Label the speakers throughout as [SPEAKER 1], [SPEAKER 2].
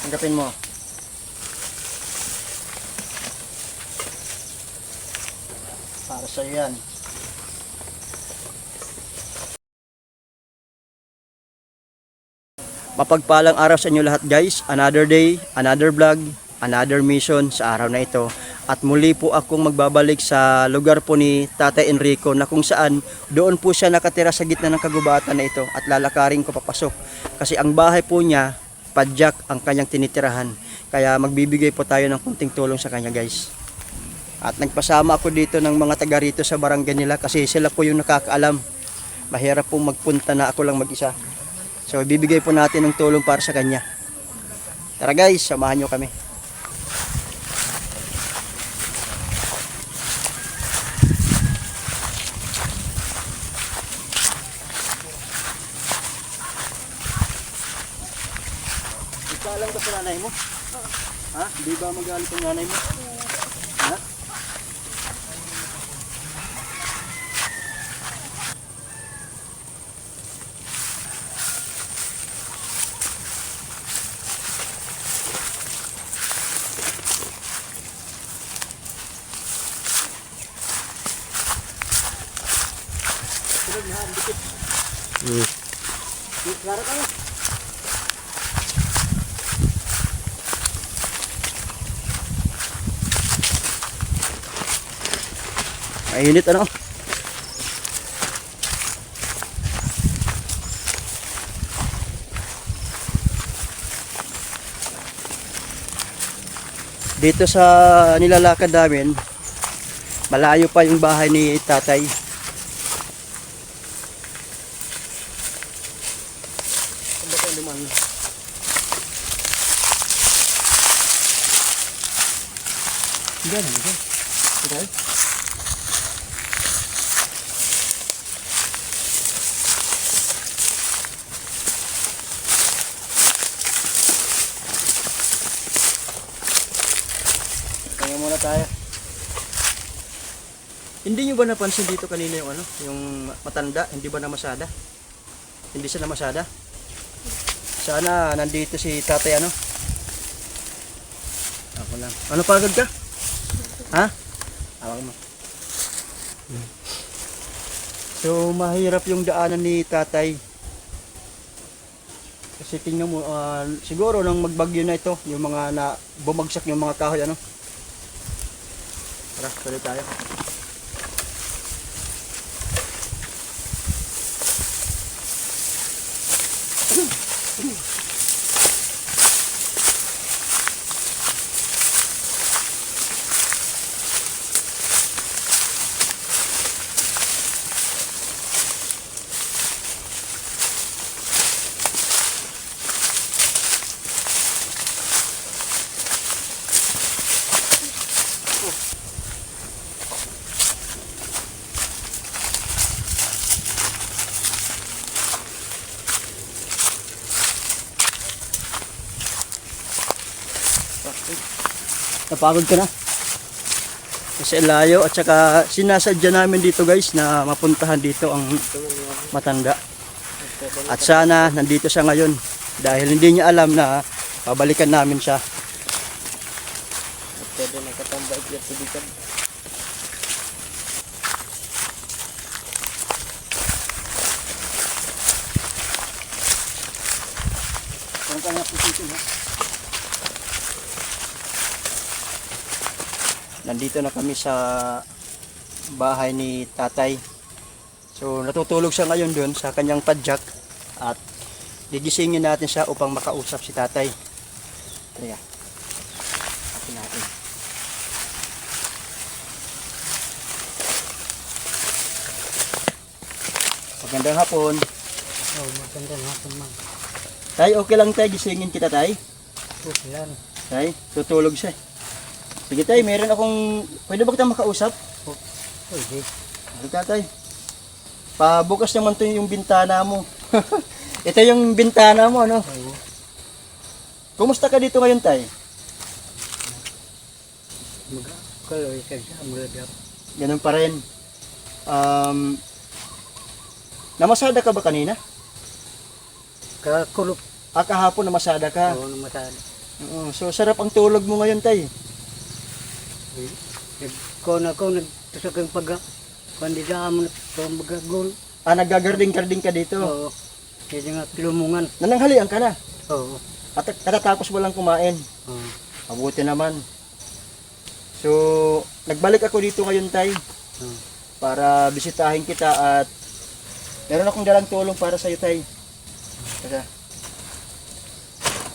[SPEAKER 1] Tanggapin mo. Para sa yan. Mapagpalang araw sa inyo lahat guys. Another day, another vlog, another mission sa araw na ito. At muli po akong magbabalik sa lugar po ni Tatay Enrico na kung saan doon po siya nakatira sa gitna ng kagubatan na ito at lalakarin ko papasok. Kasi ang bahay po niya, padyak ang kanyang tinitirahan. Kaya magbibigay po tayo ng kunting tulong sa kanya guys. At nagpasama ako dito ng mga taga rito sa barangay nila kasi sila po yung nakakaalam. Mahirap po magpunta na ako lang mag-isa. So bibigay po natin ng tulong para sa kanya. Tara guys, samahan nyo kami. Ikaw ba sa nanay mo? Ha? Di ba magalit ang nanay mo? Ha? Klaro ka na. Mainit ano? Dito sa nilalakad namin, malayo pa yung bahay ni Tatay. Kaya muna tayo. Hindi nyo ba napansin dito kanina yung ano, yung matanda, hindi ba namasada? Hindi siya namasada? Sana nandito si Tatay ano? Ako lang. Ano pagod ka? Ha? Awag mo. So mahirap yung daanan ni Tatay. Kasi tingnan mo, siguro nang magbagyo na ito, yung mga na bumagsak yung mga kahoy ano. Tara, tuloy tayo. Napagod ka na? Kasi layo at saka sinasadya namin dito guys na mapuntahan dito ang matanda. At sana nandito siya ngayon dahil hindi niya alam na babalikan namin siya. Pwede nakatambay dito dito. Ang kanya position ha? Nandito na kami sa bahay ni Tatay. So natutulog siya ngayon doon sa kanyang padyak at gigisingin natin siya upang makausap si Tatay. Kaya natin. Magandang hapon.
[SPEAKER 2] Oh, magandang hapon, ma'am.
[SPEAKER 1] Tay, okay lang tay, gisingin kita tay.
[SPEAKER 2] Okay lang.
[SPEAKER 1] Tay, tutulog siya. Sige tay, meron akong, pwede ba kita makausap?
[SPEAKER 2] Pwede.
[SPEAKER 1] Halika tay. Pabukas naman to yung bintana mo. Ito yung bintana mo, ano?
[SPEAKER 2] Oo.
[SPEAKER 1] Kumusta ka dito ngayon tay?
[SPEAKER 2] Kaloy ka siya, muladap.
[SPEAKER 1] Ganun pa rin. Namasada ka ba kanina?
[SPEAKER 2] Kakulop.
[SPEAKER 1] Kahapon namasada ka.
[SPEAKER 2] Oo, namasada.
[SPEAKER 1] Oo, so sarap ang tulog mo ngayon, tay.
[SPEAKER 2] Kung ako nagtusok ang pag kandida mo na magagol.
[SPEAKER 1] Ah, naggagarding-garding ka dito.
[SPEAKER 2] Oo. Kaya nga lumungan.
[SPEAKER 1] Nananghalian ka na.
[SPEAKER 2] Oo.
[SPEAKER 1] At katatapos mo lang kumain.
[SPEAKER 2] Oo.
[SPEAKER 1] Mabuti naman. So, nagbalik ako dito ngayon, tay,
[SPEAKER 2] Oo.
[SPEAKER 1] para bisitahin kita at meron akong dalang tulong para sa iyo, tay. Kasi,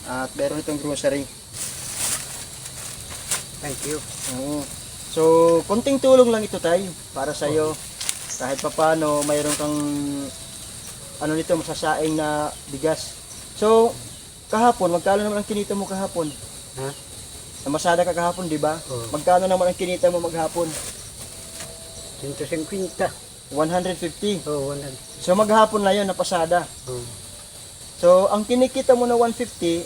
[SPEAKER 1] at meron itong grocery.
[SPEAKER 2] Thank you.
[SPEAKER 1] Oo. So, konting tulong lang ito, tay, para sa iyo. Kahit papaano, mayroon kang ano nito, masasaing na bigas. So, kahapon, magkano naman ang kinita mo kahapon?
[SPEAKER 2] Ha?
[SPEAKER 1] Namasada ka kahapon, di ba?
[SPEAKER 2] Oo.
[SPEAKER 1] Magkano naman ang kinita mo maghapon?
[SPEAKER 2] 150.
[SPEAKER 1] 150.
[SPEAKER 2] Oo, wala.
[SPEAKER 1] So, maghapon na yun, napasada.
[SPEAKER 2] Oo.
[SPEAKER 1] So, ang kinikita mo na 150,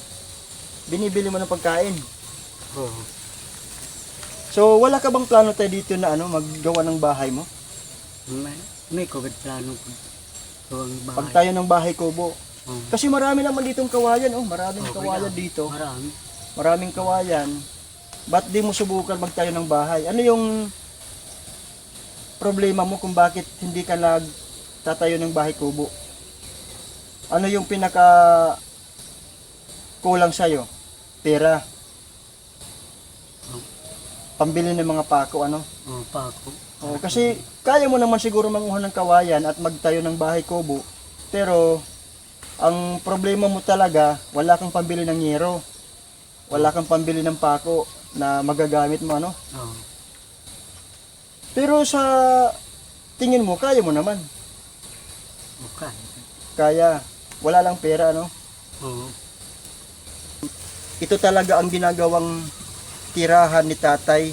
[SPEAKER 1] binibili mo ng pagkain.
[SPEAKER 2] Oo.
[SPEAKER 1] So, wala ka bang plano tayo dito na maggawa ng bahay mo?
[SPEAKER 2] May COVID plano ko. So, ang bahay.
[SPEAKER 1] Pagtayo ng bahay kubo.
[SPEAKER 2] Oo.
[SPEAKER 1] Kasi marami naman ditong kawayan, maraming
[SPEAKER 2] Okay
[SPEAKER 1] kawayan
[SPEAKER 2] na.
[SPEAKER 1] dito.
[SPEAKER 2] Marami.
[SPEAKER 1] Maraming kawayan. Ba't di mo subukan magtayo ng bahay? Ano yung problema mo kung bakit hindi ka nagtatayo ng bahay kubo? Ano yung pinaka kulang sa'yo? Pera. Pambili ng mga pako, ano?
[SPEAKER 2] Oo, pa ako.
[SPEAKER 1] Oh, kasi kaya mo naman siguro manguha ng kawayan at magtayo ng bahay kubo. Pero ang problema mo talaga, wala kang pambili ng yero. Wala kang pambili ng pako na magagamit mo, ano?
[SPEAKER 2] Oo.
[SPEAKER 1] Pero sa tingin mo, kaya mo naman.
[SPEAKER 2] Okay.
[SPEAKER 1] Kaya, wala lang pera, ano?
[SPEAKER 2] Oo.
[SPEAKER 1] Ito talaga ang ginagawang tirahan ni tatay,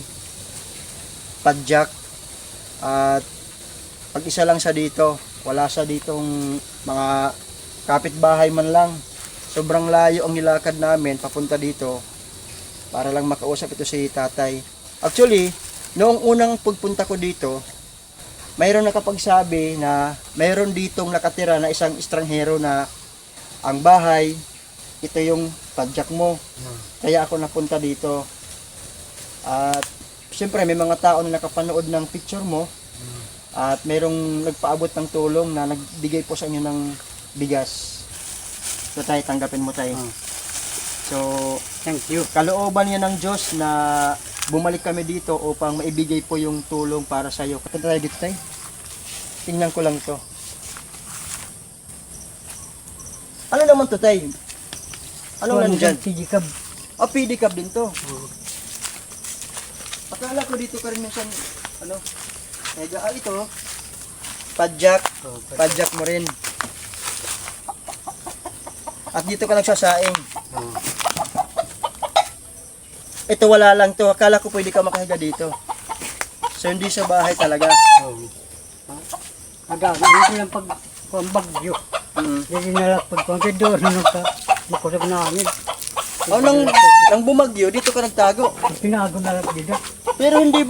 [SPEAKER 1] padjak, at pag isa lang sa dito, wala sa ditong mga kapitbahay man lang. Sobrang layo ang nilakad namin papunta dito para lang makausap ito si tatay. Actually, noong unang pagpunta ko dito, mayroon nakapagsabi na mayroon ditong nakatira na isang estranghero na ang bahay, ito yung padjak mo. Kaya ako napunta dito. At siyempre may mga tao na nakapanood ng picture mo at mayroong nagpaabot ng tulong na nagbigay po sa inyo ng bigas. So tayo, tanggapin mo tayo. So,
[SPEAKER 2] Thank you.
[SPEAKER 1] kalooban yan ng Diyos na bumalik kami dito upang maibigay po yung tulong para sa iyo. Punta tayo dito tayo. Tingnan ko lang to. Ano naman to tayo? Anong nandyan?
[SPEAKER 2] Pidikab.
[SPEAKER 1] Pedicab din to. Akala ko dito ka rin minsan, mega, ito, padjak, padjak mo rin. At dito ka nagsasaing.
[SPEAKER 2] Oo.
[SPEAKER 1] Ito wala lang to, akala ko pwede ka makahiga dito. So hindi sa bahay talaga.
[SPEAKER 2] Oo. Aga, dito lang pag bagyo. Dito na lang pag doon nakusap namin.
[SPEAKER 1] Nang bumagyo, dito ka nagtago.
[SPEAKER 2] Pinago na lang dito.
[SPEAKER 1] Pero hindi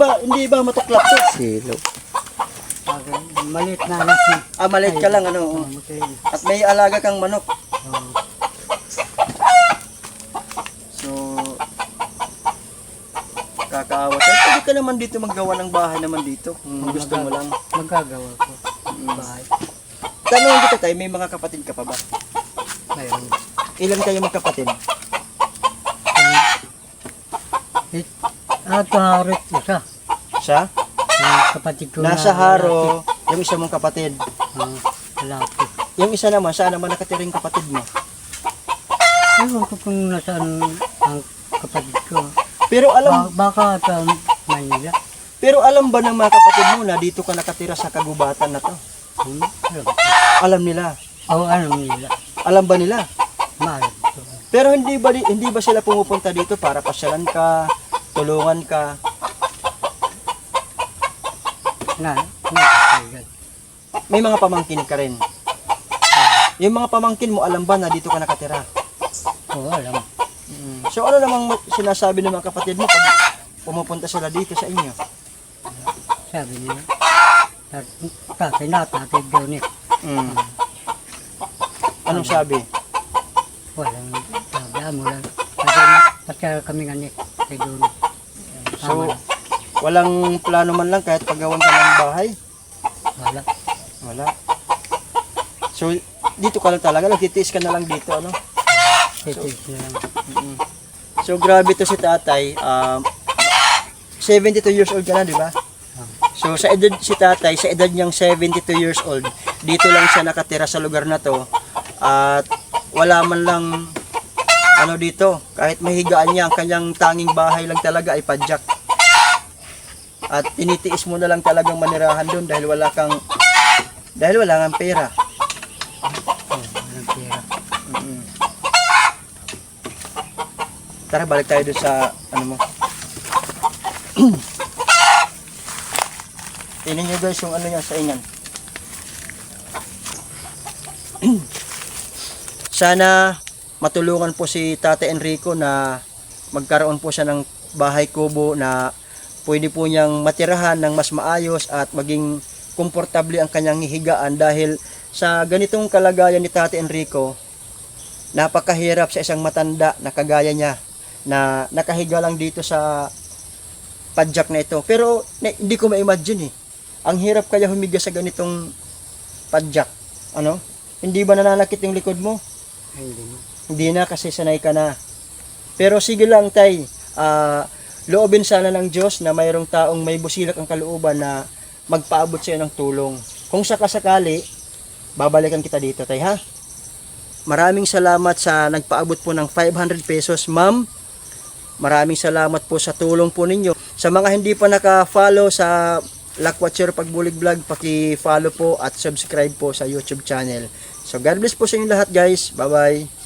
[SPEAKER 1] ba matuklap to? Silo.
[SPEAKER 2] Aga, maliit na anak niya.
[SPEAKER 1] Maliit ka lang, ano.
[SPEAKER 2] Okay.
[SPEAKER 1] At may alaga kang manok.
[SPEAKER 2] Oo.
[SPEAKER 1] So, kakaawa. Pwede ka naman dito maggawa ng bahay naman dito. Kung gusto mo lang.
[SPEAKER 2] Magagawa ko. Bahay.
[SPEAKER 1] Tanong kita tayo, may mga kapatid ka pa ba?
[SPEAKER 2] Ayun.
[SPEAKER 1] Ilan kayo magkapatid?
[SPEAKER 2] Harit isa.
[SPEAKER 1] Siya?
[SPEAKER 2] Kapatid ko
[SPEAKER 1] Nasa Haro, yung isa mong kapatid.
[SPEAKER 2] Lalaki.
[SPEAKER 1] Yung isa naman, saan naman nakatira yung kapatid mo?
[SPEAKER 2] Ewan ko kung nasaan ang kapatid ko.
[SPEAKER 1] Pero alam,
[SPEAKER 2] Baka sa Maynila.
[SPEAKER 1] pero alam ba ng mga kapatid mo na dito ka nakatira sa kagubatan na to?
[SPEAKER 2] Alam.
[SPEAKER 1] Alam nila.
[SPEAKER 2] Oo, alam nila.
[SPEAKER 1] Alam ba nila?
[SPEAKER 2] Maalam ko.
[SPEAKER 1] Pero hindi ba sila pumupunta dito para pasyalan ka, tulungan ka?
[SPEAKER 2] Kaigan.
[SPEAKER 1] May mga pamangkin ka rin. Yung mga pamangkin mo, alam ba na dito ka nakatira?
[SPEAKER 2] Oo, alam.
[SPEAKER 1] So ano namang sinasabi ng mga kapatid mo pag pumupunta sila dito sa inyo?
[SPEAKER 2] Sabi nila. Tatay na, tatay daw niya.
[SPEAKER 1] Anong sabi?
[SPEAKER 2] Walang sabi mo lang. Pasyal kami nga ni kay doon.
[SPEAKER 1] So, walang plano man lang kahit paggawan ka ng bahay?
[SPEAKER 2] Wala.
[SPEAKER 1] Wala. So, dito ka lang talaga, nagtitiis ka na lang dito, ano?
[SPEAKER 2] Titig na lang.
[SPEAKER 1] So, grabe to si tatay. 72 years old ka na, di ba? So, sa edad si tatay, sa edad niyang 72 years old, dito lang siya nakatira sa lugar na to. At wala man lang ano dito, kahit mahigaan niya, ang kanyang tanging bahay lang talaga ay padyak. At tinitiis mo na lang talagang manirahan doon dahil wala kang pera.
[SPEAKER 2] Walang pera.
[SPEAKER 1] Tara, balik tayo doon sa ano mo. Tingnan nyo guys yung ano niya sa ingan. Sana matulungan po si Tate Enrico na magkaroon po siya ng bahay kubo na pwede po niyang matirahan ng mas maayos at maging komportable ang kanyang hihigaan dahil sa ganitong kalagayan ni Tate Enrico, napakahirap sa isang matanda na kagaya niya na nakahiga lang dito sa padyak na ito. Pero hindi ko ma-imagine eh. Ang hirap kaya humiga sa ganitong padyak. Ano? Hindi ba nananakit yung likod mo?
[SPEAKER 2] Ay, hindi na.
[SPEAKER 1] Hindi na kasi sanay ka na. Pero sige lang tay, loobin sana ng Diyos na mayroong taong may busilak ang kalooban na magpaabot sa iyo ng tulong. Kung sakasakali, babalikan kita dito tay ha. Maraming salamat sa nagpaabot po ng 500 pesos ma'am. Maraming salamat po sa tulong po ninyo. Sa mga hindi pa naka-follow sa Lakwatcher Pagbulig Vlog, paki-follow po at subscribe po sa YouTube channel. So God bless po sa inyo lahat guys. Bye bye.